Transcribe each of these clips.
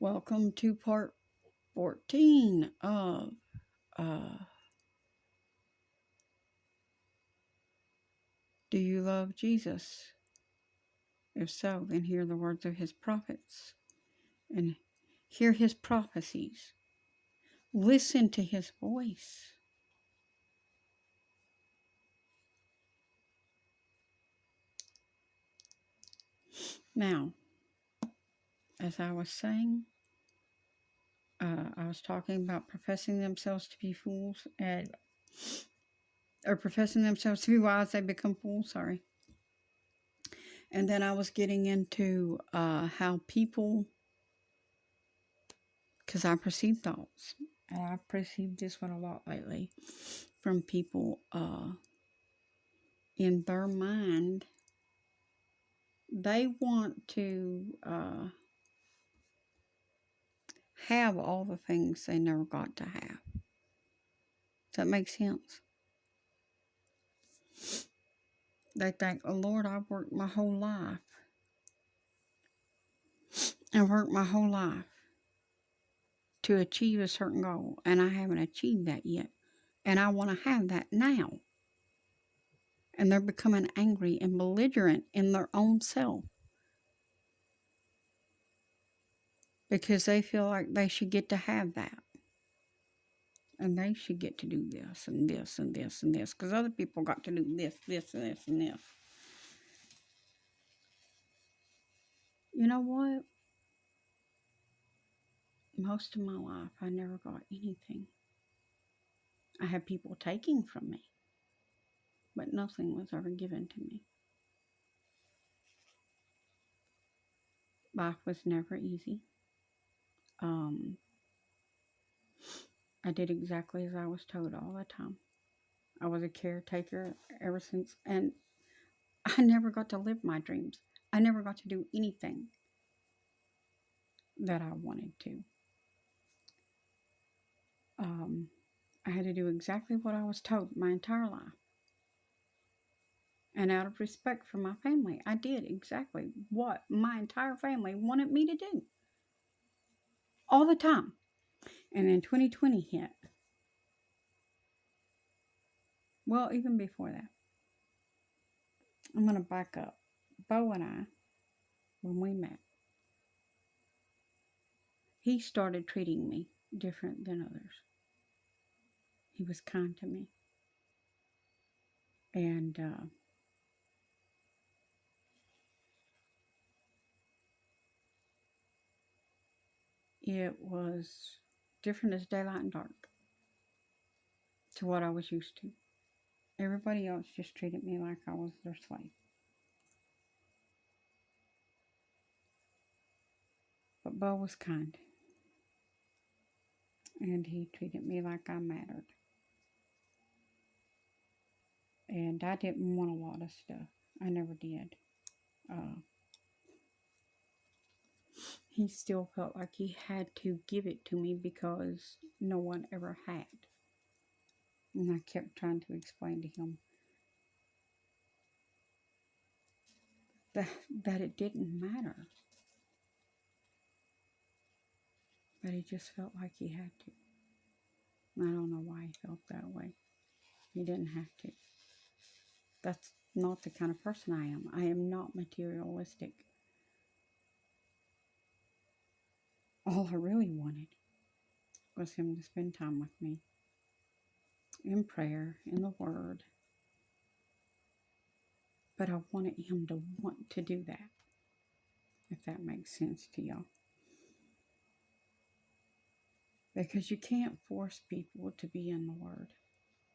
Welcome to part 14 of uh, Do You Love Jesus? If so, then hear the words of his prophets and hear his prophecies. Listen to his voice. Now, as I was saying, I was talking about professing themselves to be fools or professing themselves to be wise, they become fools, sorry. And then I was getting into how people, because I perceive thoughts, and I've perceived this one a lot lately from people in their mind. They want to have all the things they never got to have. Does that make sense? They think, oh Lord, I've worked my whole life. I've worked my whole life to achieve a certain goal, and I haven't achieved that yet. And I want to have that now. And they're becoming angry and belligerent in their own self because they feel like they should get to have that. And they should get to do this and this and this and this because other people got to do this, this, and this, and this. You know what? Most of my life, I never got anything. I had people taking from me, but nothing was ever given to me. Life was never easy. Um, I did exactly as I was told all the time. I was a caretaker ever since, and I never got to live my dreams. I never got to do anything that I wanted to. Um, I had to do exactly what I was told my entire life. And out of respect for my family, I did exactly what my entire family wanted me to do all the time. And then 2020 hit. Well, even before that, I'm going to back up. Bo and I, when we met, he started treating me different than others. He was kind to me. And it was different as daylight and dark to what I was used to. Everybody else just treated me like I was their slave. But Bo was kind. And he treated me like I mattered. And I didn't want a lot of stuff. I never did. Uh, he still felt like he had to give it to me because no one ever had. And I kept trying to explain to him that it didn't matter. But he just felt like he had to. I don't know why he felt that way. He didn't have to. That's not the kind of person I am. I am not materialistic. All I really wanted was him to spend time with me in prayer, in the Word. But I wanted him to want to do that, if that makes sense to y'all. Because you can't force people to be in the Word.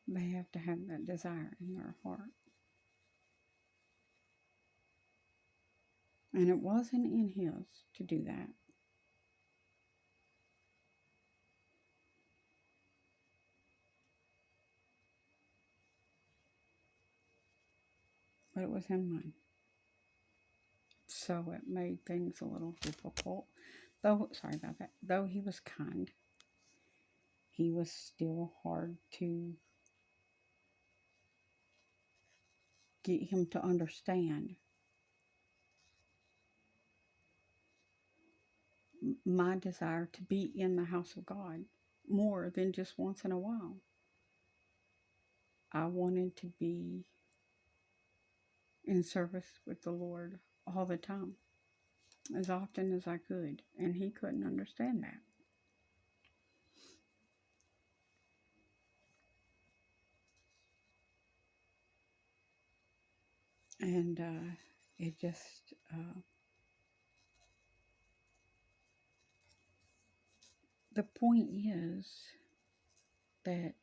They have to have that desire in their heart. And it wasn't in his to do that. But it was in mine. So it made things a little difficult. Sorry about that. Though he was kind, he was still hard to get him to understand my desire to be in the house of God more than just once in a while. I wanted to be in service with the Lord all the time, as often as I could, and he couldn't understand that. And it just, the point is that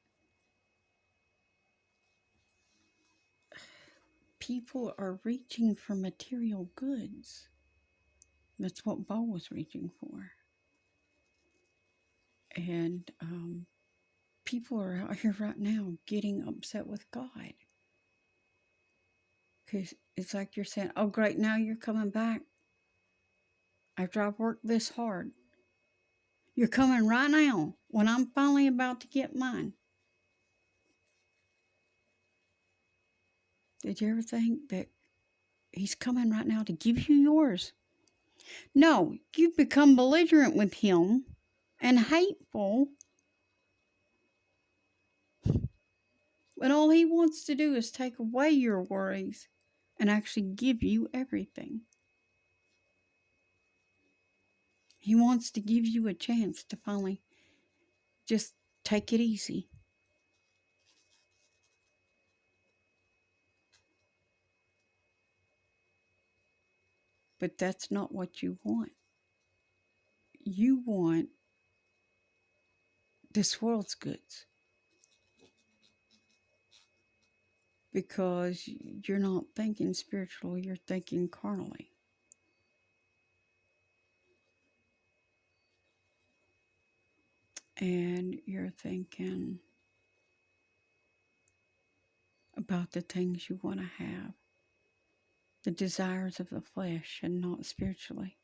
people are reaching for material goods. That's what Bo was reaching for. And people are out here right now getting upset with God. Because it's like you're saying, oh, great, now you're coming back after I've worked this hard. You're coming right now when I'm finally about to get mine. Did you ever think that he's coming right now to give you yours? No, you've become belligerent with him and hateful. But all he wants to do is take away your worries and actually give you everything. He wants to give you a chance to finally just take it easy. But that's not what you want. You want this world's goods. Because you're not thinking spiritually, you're thinking carnally. And you're thinking about the things you want to have, the desires of the flesh, and not spiritually.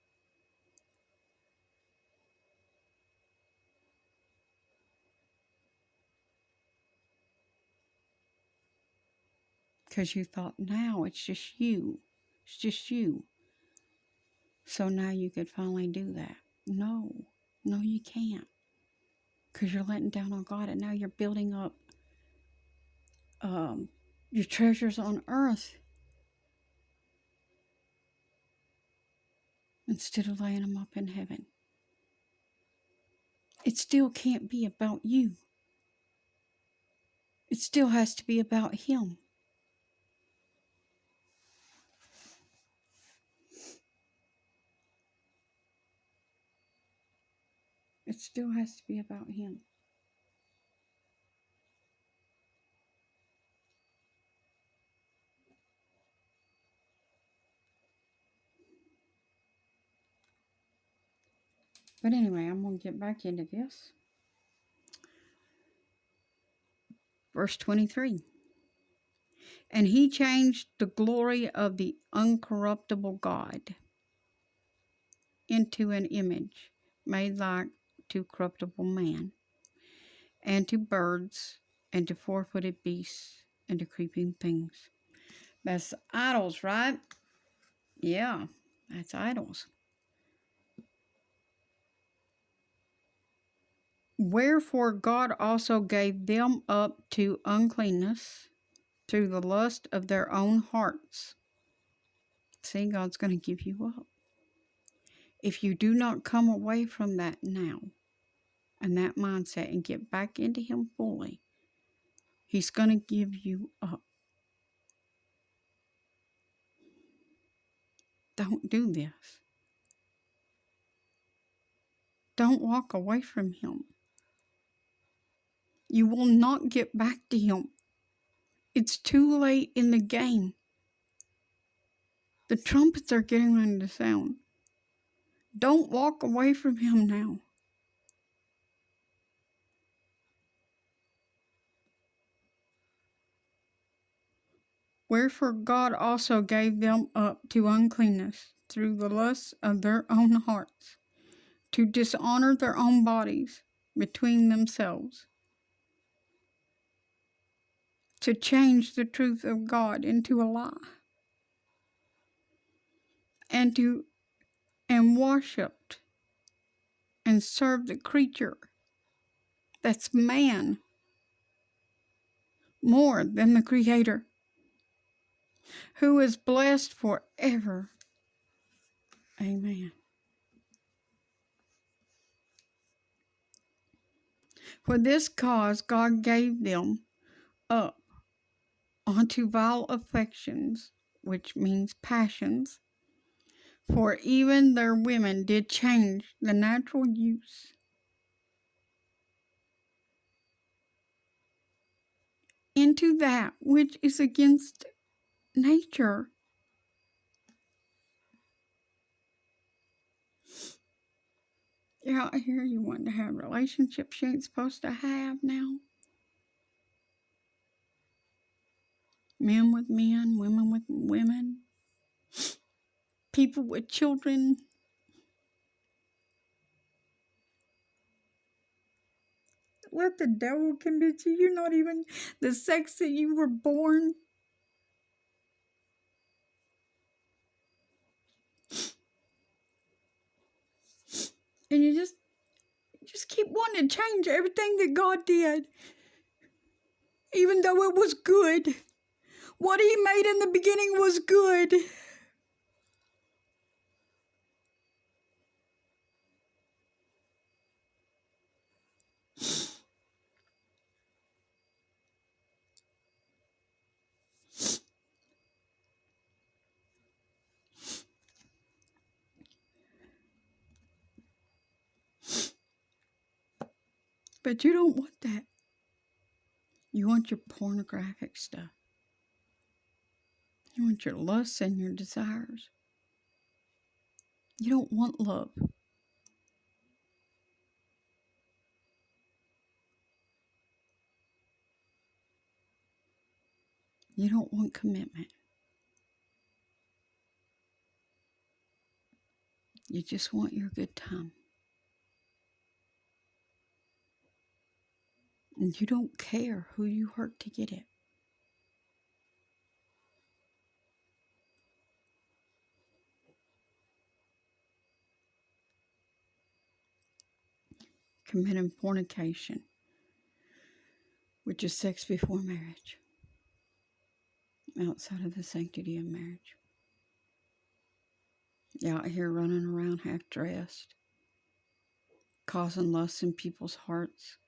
Because you thought, now it's just you. It's just you. So now you could finally do that. No, you can't. Because you're letting down on God, and now you're building up your treasures on earth instead of laying them up in heaven. It still can't be about you. It still has to be about him. It still has to be about him. But anyway, I'm going to get back into this. Verse 23. And he changed the glory of the uncorruptible God into an image made like to corruptible man, and to birds, and to four-footed beasts, and to creeping things. That's idols, right? Yeah, that's idols. Wherefore God also gave them up to uncleanness through the lust of their own hearts. See, God's going to give you up. If you do not come away from that now and that mindset and get back into him fully, he's going to give you up. Don't do this. Don't walk away from him. You will not get back to him. It's too late in the game. The trumpets are getting ready to sound. Don't walk away from him now. Wherefore God also gave them up to uncleanness through the lusts of their own hearts, to dishonor their own bodies between themselves, to change the truth of God into a lie, and worshipped and serve the creature, that's man, more than the Creator, who is blessed forever. Amen. For this cause God gave them up unto vile affections, which means passions, for even their women did change the natural use into that which is against nature. You're out here, you want to have relationships you ain't supposed to have now. Men with men, women with women, people with children. Let the devil convince you you're not even the sex that you were born. And you just keep wanting to change everything that God did, even though it was good. What He made in the beginning was good. But you don't want that. You want your pornographic stuff. You want your lusts and your desires. You don't want love. You don't want commitment. You just want your good time. And you don't care who you hurt to get it. Committing fornication, which is sex before marriage, outside of the sanctity of marriage. You're out here running around half dressed, causing lust in people's hearts.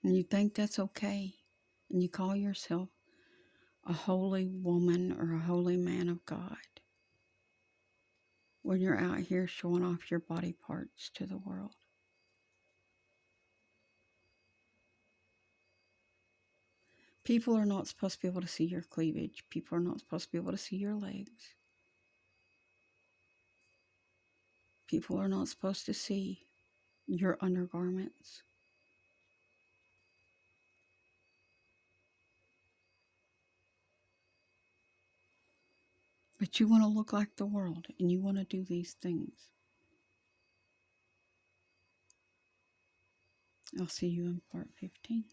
And you think that's okay. And you call yourself a holy woman or a holy man of God when you're out here showing off your body parts to the world. People are not supposed to be able to see your cleavage. People are not supposed to be able to see your legs. People are not supposed to see your undergarments. But you want to look like the world, and you want to do these things. I'll see you in part 15.